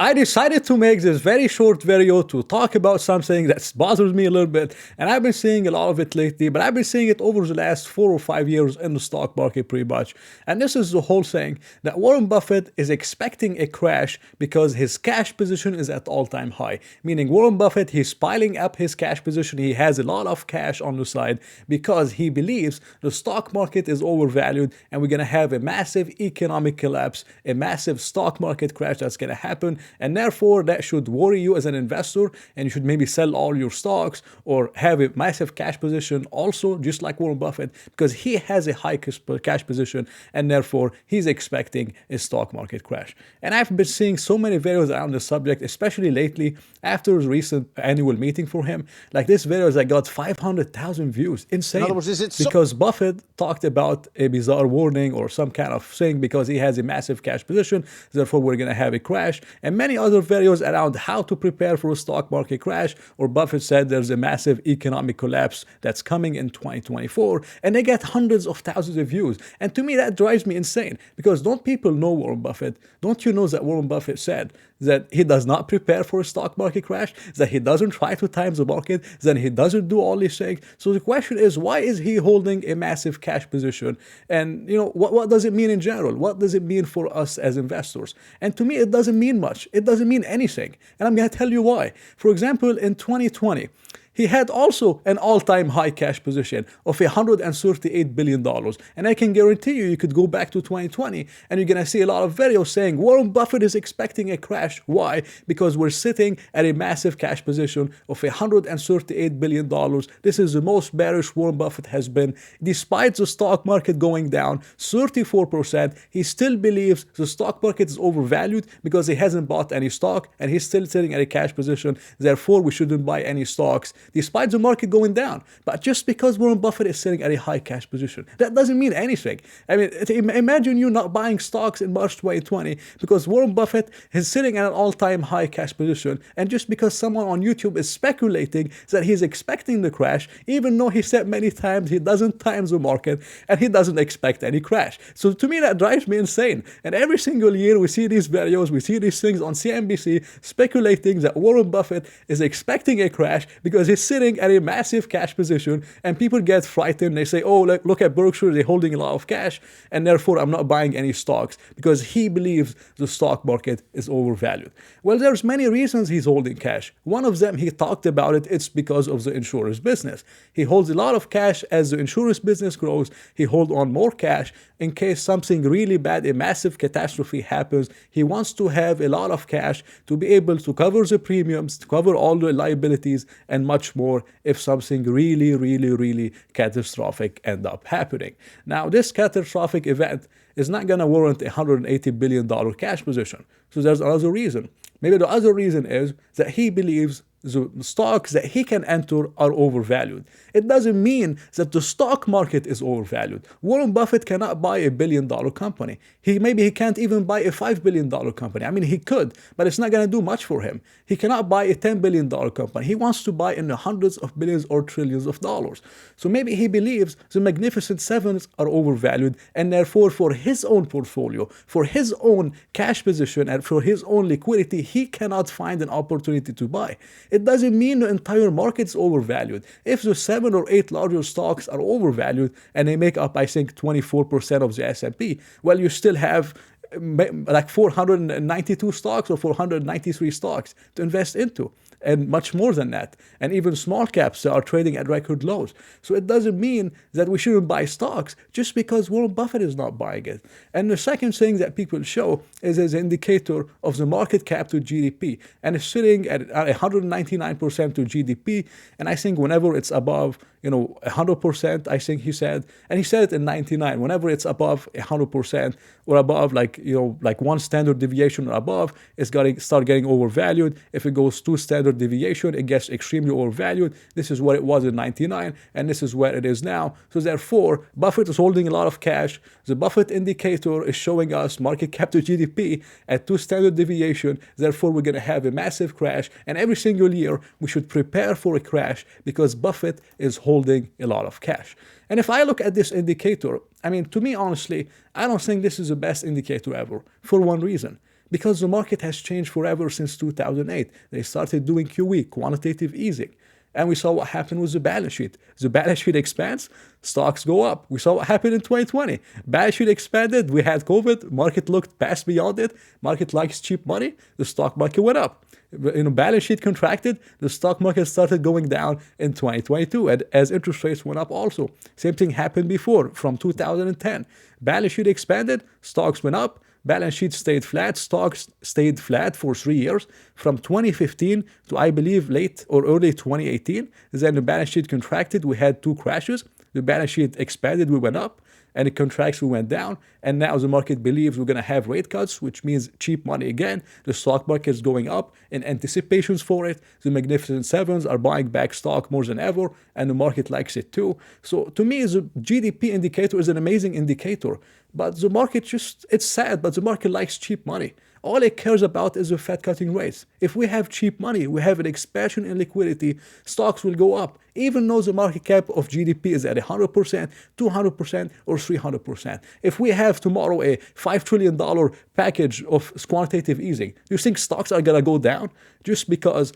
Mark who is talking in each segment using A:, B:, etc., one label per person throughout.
A: I decided to make this very short video to talk about something that bothers me a little bit, and I've been seeing a lot of it lately, but I've been seeing it over the last 4 or 5 years in the stock market pretty much. And this is the whole thing that Warren Buffett is expecting a crash because his cash position is at all-time high. Meaning Warren Buffett, he's piling up his cash position, he has a lot of cash on the side because he believes the stock market is overvalued and we're going to have a massive economic collapse, a massive stock market crash that's going to happen. And therefore, that should worry you as an investor, and you should maybe sell all your stocks or have a massive cash position also, just like Warren Buffett, because he has a high cash position, and therefore he's expecting a stock market crash. And I've been seeing so many videos around the subject, especially lately after the recent annual meeting for him. Like this video that got 500,000 views. Insane.
B: In other words, is it
A: because Buffett talked about a bizarre warning or some kind of thing because he has a massive cash position, therefore we're going to have a crash. And many other videos around how to prepare for a stock market crash, or Buffett said there's a massive economic collapse that's coming in 2024, and they get hundreds of thousands of views. And to me, that drives me insane, because don't people know Warren Buffett? Don't you know that Warren Buffett said that he does not prepare for a stock market crash, that he doesn't try to time the market, that he doesn't do all these things? So the question is, why is he holding a massive cash position? And what does it mean in general? What does it mean for us as investors? And to me, it doesn't mean much. It doesn't mean anything. And I'm going to tell you why. For example, in 2020, he had also an all-time high cash position of $138 billion. And I can guarantee you could go back to 2020 and you're going to see a lot of videos saying Warren Buffett is expecting a crash. Why? Because we're sitting at a massive cash position of $138 billion. This is the most bearish Warren Buffett has been. Despite the stock market going down 34%, he still believes the stock market is overvalued because he hasn't bought any stock and he's still sitting at a cash position. Therefore, we shouldn't buy any stocks, despite the market going down. But just because Warren Buffett is sitting at a high cash position, that doesn't mean anything. I mean, imagine you not buying stocks in March 2020 because Warren Buffett is sitting at an all-time high cash position, and just because someone on YouTube is speculating that he's expecting the crash, even though he said many times he doesn't time the market and he doesn't expect any crash. So to me, that drives me insane. And every single year we see these videos, we see these things on CNBC speculating that Warren Buffett is expecting a crash because he's sitting at a massive cash position, and people get frightened. They say, oh, look at Berkshire, they're holding a lot of cash, and therefore I'm not buying any stocks because he believes the stock market is overvalued. Well, there's many reasons he's holding cash. One of them, he talked about it, it's because of the insurance business. He holds a lot of cash. As the insurance business grows, he holds on more cash in case something really bad, a massive catastrophe happens. He wants to have a lot of cash to be able to cover the premiums, to cover all the liabilities, and much more if something really catastrophic end up happening. Now, this catastrophic event is not going to warrant a $180 billion cash position. So there's another reason. Maybe the other reason is that he believes the stocks that he can enter are overvalued. It doesn't mean that the stock market is overvalued. Warren Buffett cannot buy $1 billion company. Maybe he can't even buy a $5 billion company. I mean, he could, but it's not going to do much for him. He cannot buy a $10 billion company. He wants to buy in the hundreds of billions or trillions of dollars. So maybe he believes the Magnificent Sevens are overvalued, and therefore for his own portfolio, for his own cash position, and for his own liquidity, he cannot find an opportunity to buy. It doesn't mean the entire market is overvalued. If the 7 or 8 larger stocks are overvalued and they make up, I think, 24% of the S&P, well, you still have like 492 stocks or 493 stocks to invest into, and much more than that. And even small caps are trading at record lows. So it doesn't mean that we shouldn't buy stocks just because Warren Buffett is not buying it. And the second thing that people show is as an indicator of the market cap to GDP. And it's sitting at 199% to GDP. And I think whenever it's above 100%, I think he said, and he said it in 99, whenever it's above 100% or above, like one standard deviation or above, it's got to start getting overvalued. If it goes 2 standard deviation, it gets extremely overvalued. This is what it was in 99, and this is where it is now. So therefore, Buffett is holding a lot of cash. The Buffett indicator is showing us market cap to GDP at 2 standard deviation. Therefore, we're going to have a massive crash, and every single year we should prepare for a crash because Buffett is holding a lot of cash. And if I look at this indicator, I mean, to me, honestly, I don't think this is the best indicator ever for one reason. Because the market has changed forever since 2008. They started doing QE, quantitative easing. And we saw what happened with the balance sheet. The balance sheet expands, stocks go up. We saw what happened in 2020. Balance sheet expanded, we had COVID, market looked past beyond it, market likes cheap money, the stock market went up. Balance sheet contracted, the stock market started going down in 2022 and as interest rates went up also. Same thing happened before from 2010. Balance sheet expanded, stocks went up, balance sheet stayed flat, stocks stayed flat for 3 years from 2015 to I believe late or early 2018. Then the balance sheet contracted, we had two crashes. The balance sheet expanded, we went up, and it contracts, we went down. And now the market believes we're going to have rate cuts, which means cheap money again. The stock market is going up in anticipations for it. The Magnificent Sevens are buying back stock more than ever, and the market likes it too. So to me, the GDP indicator is an amazing indicator. But the market it's sad, but the market likes cheap money. All it cares about is the Fed cutting rates. If we have cheap money, we have an expansion in liquidity, stocks will go up, even though the market cap of GDP is at 100%, 200%, or 300%. If we have tomorrow a $5 trillion package of quantitative easing, do you think stocks are going to go down just because,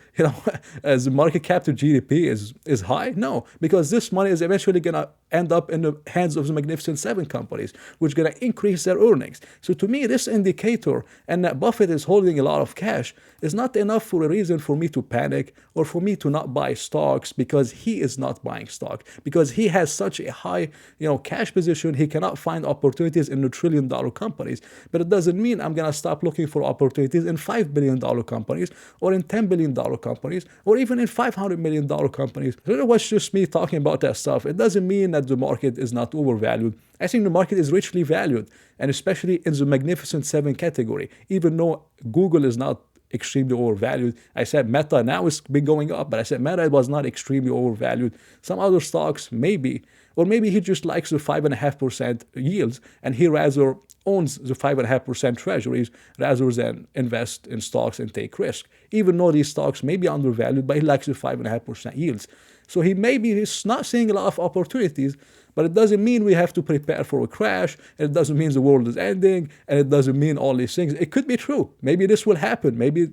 A: as the market cap to GDP is high? No, because this money is eventually going to end up in the hands of the Magnificent Seven companies, which is going to increase their earnings. So to me, this indicator, and that Buffett is holding a lot of cash, is not enough for a reason for me to panic or for me to not buy stocks because he is not buying stock, because he has such a high cash position. He cannot find opportunities in the $1 trillion companies. But it doesn't mean I'm going to stop looking for opportunities in $5 billion companies or in $10 billion companies or even in $500 million companies. So it was just me talking about that stuff. It doesn't mean that the market is not overvalued. I think the market is richly valued, and especially in the Magnificent Seven category. Even though Google is not extremely overvalued. I said Meta now it's been going up, but I said Meta was not extremely overvalued. Some other stocks maybe, or maybe he just likes the 5.5% yields and he rather owns the 5.5% treasuries rather than invest in stocks and take risk. Even though these stocks may be undervalued, but he likes the 5.5% yields. So he maybe is not seeing a lot of opportunities, but it doesn't mean we have to prepare for a crash, and it doesn't mean the world is ending, and it doesn't mean all these things. It could be true. Maybe this will happen. Maybe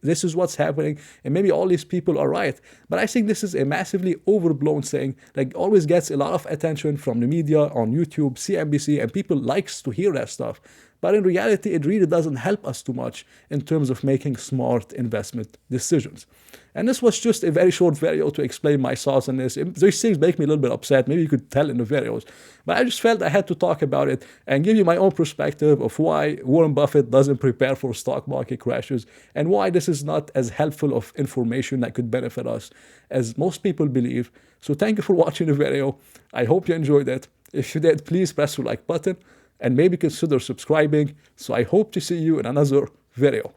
A: this is what's happening, and maybe all these people are right. But I think this is a massively overblown thing that always gets a lot of attention from the media, on YouTube, CNBC, and people likes to hear that stuff. But in reality, it really doesn't help us too much in terms of making smart investment decisions. And this was just a very short video to explain my thoughts on this. These things make me a little bit upset. Maybe you could tell in the videos. But I just felt I had to talk about it and give you my own perspective of why Warren Buffett doesn't prepare for stock market crashes and why this is not as helpful of information that could benefit us as most people believe. So thank you for watching the video. I hope you enjoyed it. If you did, please press the like button and maybe consider subscribing. So I hope to see you in another video.